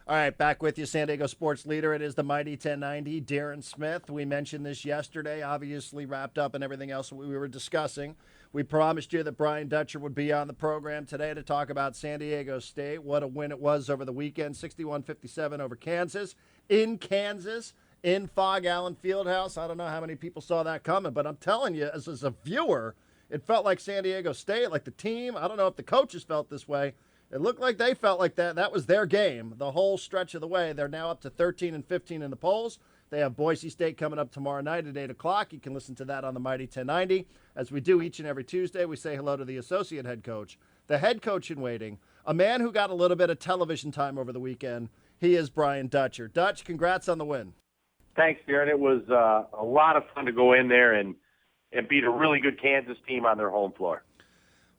All right, back with you, San Diego sports leader. It is the Mighty 1090, Darren Smith. We mentioned this yesterday, obviously wrapped up and everything else we were discussing. We promised you that Brian Dutcher would be on the program today to talk about San Diego State. What a win it was over the weekend, 61-57 over Kansas, in Fog Allen Fieldhouse. I don't know how many people saw that coming, but I'm telling you, as a viewer, it felt like San Diego State, like the team. I don't know if the coaches felt this way. It looked like they felt like that was their game the whole stretch of the way. They're now up to 13-15 in the polls. They have Boise State coming up tomorrow night at 8 o'clock. You can listen to that on the Mighty 1090. As we do each and every Tuesday, we say hello to the associate head coach, the head coach in waiting, a man who got a little bit of television time over the weekend. He is Brian Dutcher. Dutch, congrats on the win. Thanks, Darren. It was a lot of fun to go in there and beat a really good Kansas team on their home floor.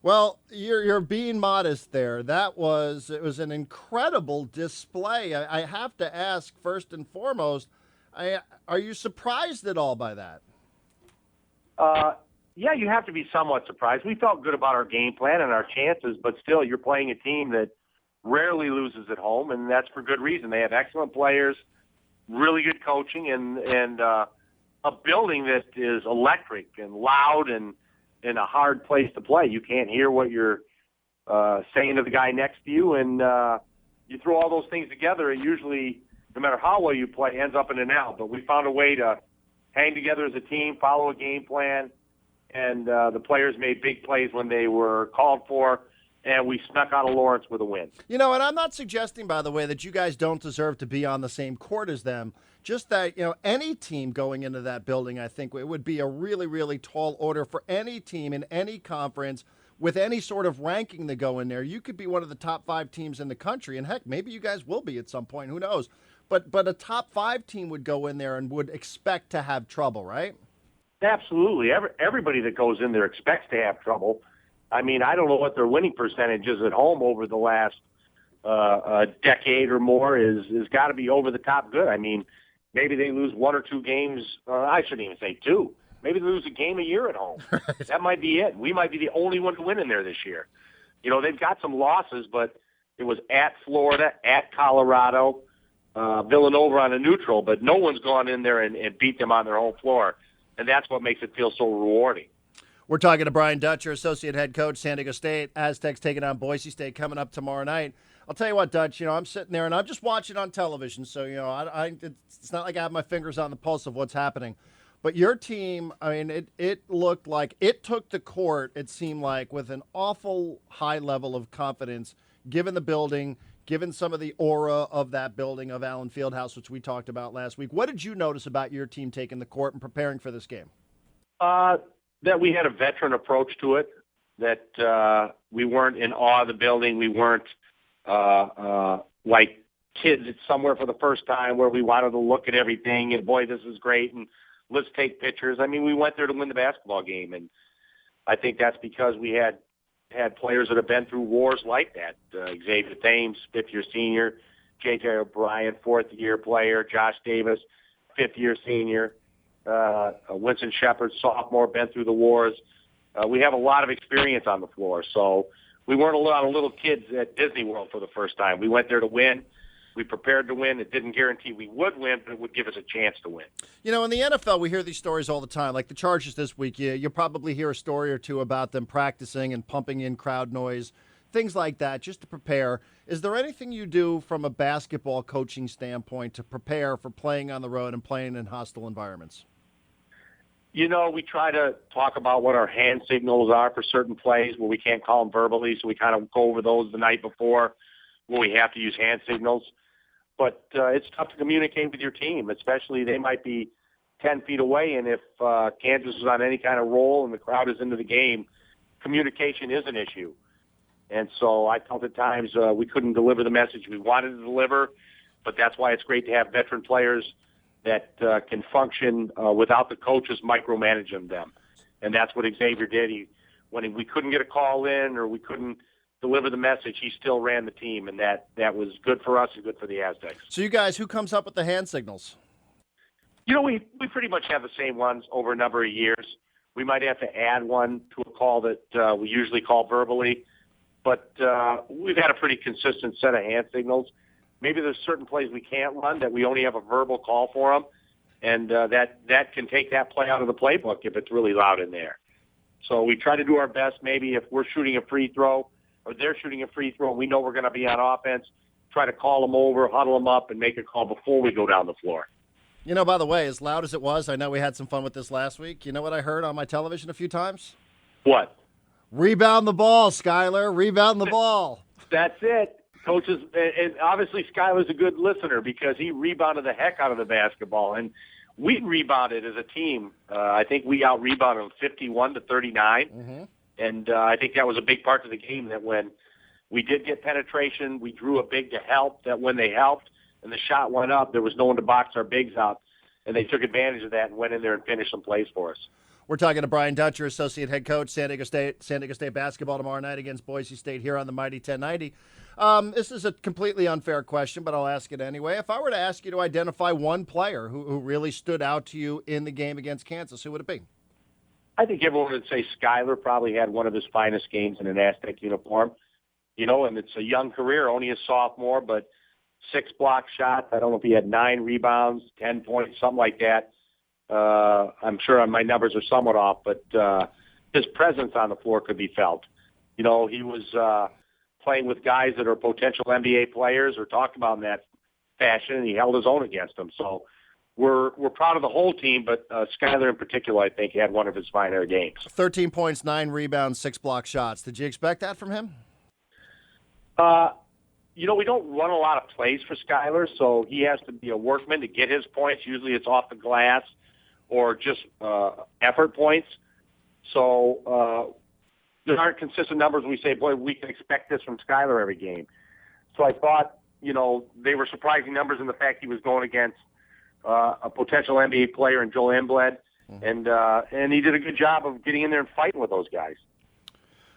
Well, you're being modest there. It was an incredible display. I have to ask first and foremost, are you surprised at all by that? Yeah, you have to be somewhat surprised. We felt good about our game plan and our chances, but still, you're playing a team that rarely loses at home, and that's for good reason. They have excellent players, really good coaching, and a building that is electric and loud and a hard place to play. You can't hear what you're saying to the guy next to you, and you throw all those things together, and usually, no matter how well you play, ends up in an L. But we found a way to hang together as a team, follow a game plan, and the players made big plays when they were called for, and we snuck out of Lawrence with a win. You know, and I'm not suggesting, by the way, that you guys don't deserve to be on the same court as them. Just that, any team going into that building, I think it would be a really, really tall order for any team in any conference with any sort of ranking to go in there. You could be one of the top 5 teams in the country, and heck, maybe you guys will be at some point. Who knows? But a top 5 team would go in there and would expect to have trouble, right? Absolutely. Everybody that goes in there expects to have trouble. I mean, I don't know what their winning percentage is at home over the last decade or more is got to be over the top good. I mean, maybe they lose 1 or 2 games. I shouldn't even say 2. Maybe they lose a game a year at home. That might be it. We might be the only one to win in there this year. They've got some losses, but it was at Florida, at Colorado, Villanova on a neutral, but no one's gone in there and beat them on their home floor, and that's what makes it feel so rewarding. We're talking to Brian Dutcher, associate head coach, San Diego State. Aztecs taking on Boise State coming up tomorrow night. I'll tell you what, Dutch, I'm sitting there and I'm just watching on television, so, it's not like I have my fingers on the pulse of what's happening. But your team, I mean, it looked like it took the court, it seemed like, with an awful high level of confidence, given the building, given some of the aura of that building of Allen Fieldhouse, which we talked about last week. What did you notice about your team taking the court and preparing for this game? That we had a veteran approach to it, that we weren't in awe of the building. We weren't like kids at somewhere for the first time where we wanted to look at everything and, boy, this is great, and let's take pictures. I mean, we went there to win the basketball game, and I think that's because we had players that have been through wars like that. Xavier Thames, fifth-year senior, J.J. O'Brien, fourth-year player, Josh Davis, fifth-year senior, Winston Shepard, sophomore, been through the wars. We have a lot of experience on the floor, so we weren't a lot of little kids at Disney World for the first time. We went there to win. We prepared to win. It didn't guarantee we would win, but it would give us a chance to win. In the NFL, we hear these stories all the time. Like the Chargers this week, you'll probably hear a story or two about them practicing and pumping in crowd noise, things like that, just to prepare. Is there anything you do from a basketball coaching standpoint to prepare for playing on the road and playing in hostile environments? We try to talk about what our hand signals are for certain plays where we can't call them verbally, so we kind of go over those the night before when we have to use hand signals. But it's tough to communicate with your team, especially they might be 10 feet away, and if Kansas is on any kind of roll and the crowd is into the game, communication is an issue. And so I felt at times we couldn't deliver the message we wanted to deliver, but that's why it's great to have veteran players that can function without the coaches micromanaging them. And that's what Xavier did. When we couldn't get a call in or we couldn't deliver the message, he still ran the team, and that was good for us and good for the Aztecs. So you guys, who comes up with the hand signals? We pretty much have the same ones over a number of years. We might have to add one to a call that we usually call verbally, but we've had a pretty consistent set of hand signals. maybe there's certain plays we can't run that we only have a verbal call for them, and that can take that play out of the playbook if it's really loud in there. So we try to do our best. Maybe if we're shooting a free throw or they're shooting a free throw and we know we're going to be on offense, try to call them over, huddle them up, and make a call before we go down the floor. You know, by the way, as loud as it was, I know we had some fun with this last week. You know what I heard on my television a few times? What? Rebound the ball, Skyler. Rebound the ball. That's it. Coaches, and obviously Skyler's a good listener because he rebounded the heck out of the basketball. And we rebounded as a team. I think we out-rebounded them 51-39. Mm-hmm. And I think that was a big part of the game, that when we did get penetration, we drew a big to help, that when they helped and the shot went up, there was no one to box our bigs out. And they took advantage of that and went in there and finished some plays for us. We're talking to Brian Dutcher, Associate Head Coach, San Diego State basketball tomorrow night against Boise State here on the Mighty 1090. This is a completely unfair question, but I'll ask it anyway. If I were to ask you to identify one player who really stood out to you in the game against Kansas, who would it be? I think everyone would say Skyler probably had one of his finest games in an Aztec uniform. You know, and it's a young career, only a sophomore, but 6 block shots. I don't know if he had 9 rebounds, 10 points, something like that. I'm sure my numbers are somewhat off, but his presence on the floor could be felt. You know, he was playing with guys that are potential NBA players or talked about in that fashion, and he held his own against them. So we're proud of the whole team, but Skyler in particular, I think, had one of his finer games. 13 points, 9 rebounds, 6 block shots. Did you expect that from him? You know, we don't run a lot of plays for Skyler, so he has to be a workman to get his points. Usually it's off the glass or just effort points. So there aren't consistent numbers. We say, boy, we can expect this from Skyler every game. So I thought, you know, they were surprising numbers in the fact he was going against a potential NBA player in Joel Embiid, and he did a good job of getting in there and fighting with those guys.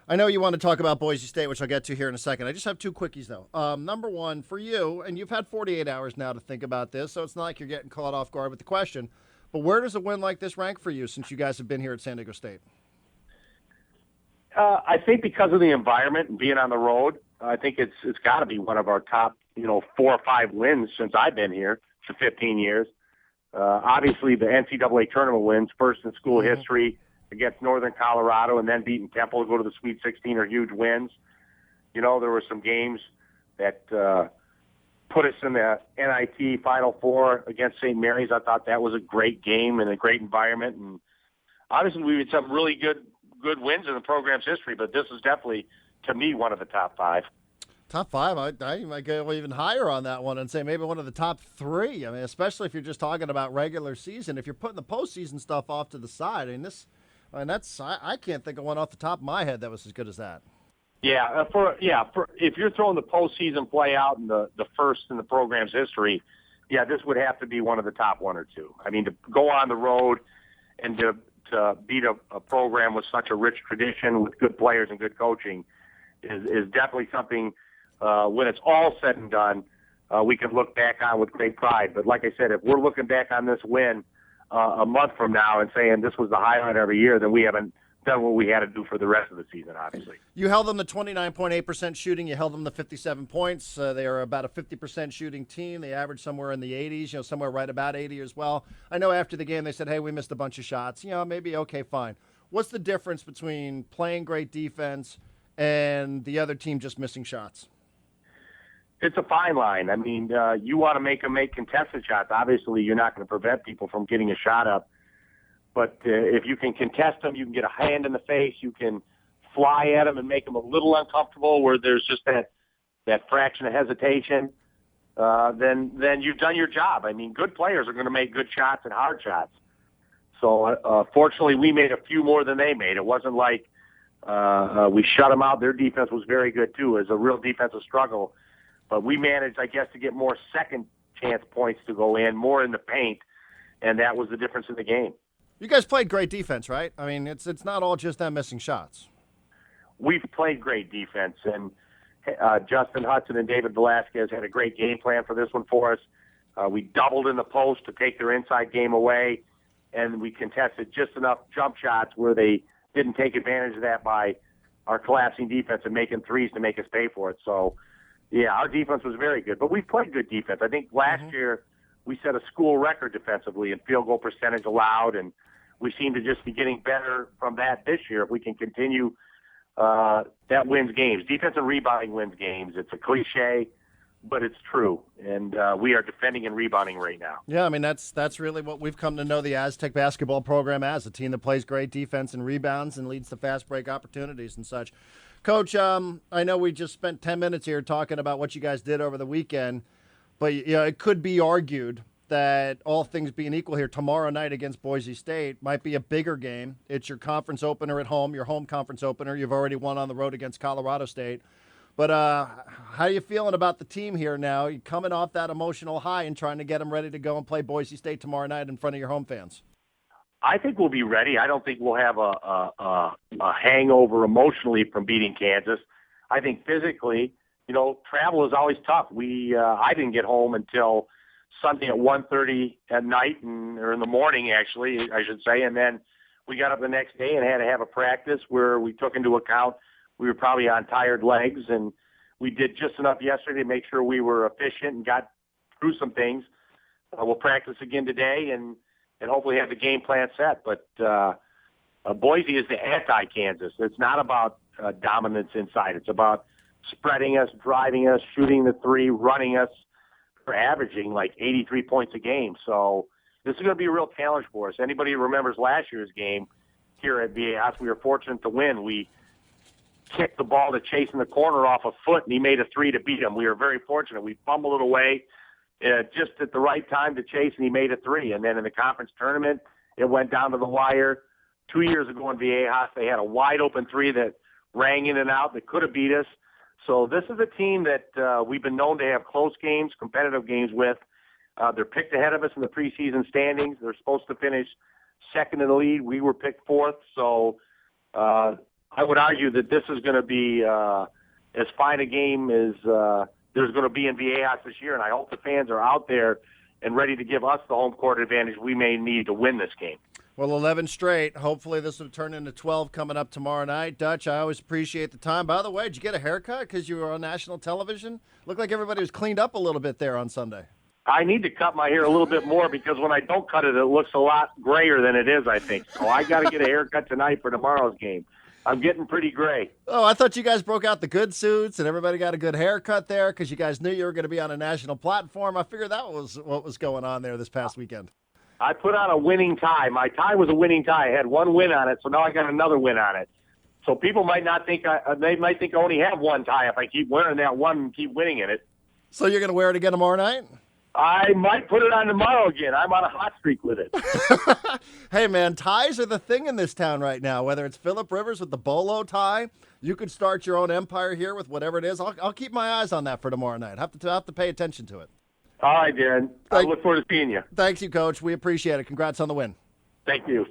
I know you want to talk about Boise State, which I'll get to here in a second. I just have 2 quickies, though. Number one, for you, and you've had 48 hours now to think about this, so it's not like you're getting caught off guard with the question, but where does a win like this rank for you since you guys have been here at San Diego State? I think because of the environment and being on the road, I think it's got to be one of our top, 4 or 5 wins since I've been here for 15 years. Obviously, the NCAA tournament wins, first in school history, against Northern Colorado, and then beating Temple to go to the Sweet 16 are huge wins. You know, there were some games that put us in the NIT Final Four against St. Mary's. I thought that was a great game and a great environment. And obviously, we had some really good wins in the program's history, but this is definitely, to me, one of the top 5. Top 5? I might go even higher on that one and say maybe one of the top 3. I mean, especially if you're just talking about regular season. If you're putting the postseason stuff off to the side, I can't think of one off the top of my head that was as good as that. Yeah, if you're throwing the postseason play out in the first in the program's history, yeah, this would have to be one of the top 1 or 2. I mean, to go on the road and to beat a program with such a rich tradition with good players and good coaching is definitely something. When it's all said and done, we can look back on with great pride. But like I said, if we're looking back on this win a month from now and saying this was the highlight every year, then we haven't done what we had to do for the rest of the season, obviously. You held them to 29.8% shooting. You held them to 57 points. They are about a 50% shooting team. They average somewhere in the 80s, somewhere right about 80 as well. I know after the game they said, hey, we missed a bunch of shots. Maybe, okay, fine. What's the difference between playing great defense and the other team just missing shots? It's a fine line. I mean, you want to make them make contested shots. Obviously, you're not going to prevent people from getting a shot up. But if you can contest them, you can get a hand in the face. You can fly at them and make them a little uncomfortable where there's just that fraction of hesitation. Then you've done your job. I mean, good players are going to make good shots and hard shots. So fortunately, we made a few more than they made. It wasn't like we shut them out. Their defense was very good, too. It was a real defensive struggle. But we managed, I guess, to get more second chance points to go in, more in the paint, and that was the difference in the game. You guys played great defense, right? I mean, it's not all just them missing shots. We've played great defense, and Justin Hudson and David Velasquez had a great game plan for this one for us. We doubled in the post to take their inside game away, and we contested just enough jump shots where they didn't take advantage of that by our collapsing defense and making threes to make us pay for it. So, Yeah, our defense was very good, but we played good defense. I think last year we set a school record defensively in field goal percentage allowed, and we seem to just be getting better from that this year. If we can continue, that wins games. Defense and rebounding wins games. It's a cliche, but it's true, and we are defending and rebounding right now. Yeah, I mean, that's really what we've come to know the Aztec basketball program as, a team that plays great defense and rebounds and leads to fast break opportunities and such. Coach, I know we just spent 10 minutes here talking about what you guys did over the weekend, but it could be argued that all things being equal here, tomorrow night against Boise State might be a bigger game. It's your conference opener at home, your home conference opener. You've already won on the road against Colorado State. But how are you feeling about the team here now? You're coming off that emotional high and trying to get them ready to go and play Boise State tomorrow night in front of your home fans. I think we'll be ready. I don't think we'll have a hangover emotionally from beating Kansas. I think physically, travel is always tough. I didn't get home until Sunday at 1:30 at night, or in the morning, actually, I should say. And then we got up the next day and had to have a practice where we took into account we were probably on tired legs, and we did just enough yesterday to make sure we were efficient and got through some things. We'll practice again today and hopefully have the game plan set. But Boise is the anti-Kansas. It's not about dominance inside. It's about spreading us, driving us, shooting the three, running us. We're averaging like 83 points a game. So this is going to be a real challenge for us. Anybody who remembers last year's game here at VAS, we were fortunate to win. We kicked the ball to Chase in the corner off a foot, and he made a three to beat him. We were very fortunate. We fumbled it away just at the right time to Chase, and he made a three. And then in the conference tournament, it went down to the wire. 2 years ago in Viejas, they had a wide-open three that rang in and out that could have beat us. So this is a team that we've been known to have close games, competitive games with. They're picked ahead of us in the preseason standings. They're supposed to finish second in the league. We were picked fourth. So I would argue that this is going to be as fine a game as there's going to be in Viejas this year, and I hope the fans are out there and ready to give us the home court advantage we may need to win this game. Well, 11 straight. Hopefully this will turn into 12 coming up tomorrow night. Dutch, I always appreciate the time. By the way, did you get a haircut because you were on national television? Looked like everybody was cleaned up a little bit there on Sunday. I need to cut my hair a little bit more because when I don't cut it, it looks a lot grayer than it is, I think. So I got to get a haircut tonight for tomorrow's game. I'm getting pretty gray. Oh, I thought you guys broke out the good suits and everybody got a good haircut there because you guys knew you were going to be on a national platform. I figured that was what was going on there this past weekend. I put on a winning tie. My tie was a winning tie. I had one win on it, so now I got another win on it. So people might not think they might think I only have one tie if I keep wearing that one and keep winning in it. So you're going to wear it again tomorrow night? I might put it on tomorrow again. I'm on a hot streak with it. Hey, man, ties are the thing in this town right now. Whether it's Phillip Rivers with the bolo tie, you could start your own empire here with whatever it is. I'll keep my eyes on that for tomorrow night. Have to pay attention to it. All right, Darren. I look forward to seeing you. Thanks you, Coach. We appreciate it. Congrats on the win. Thank you.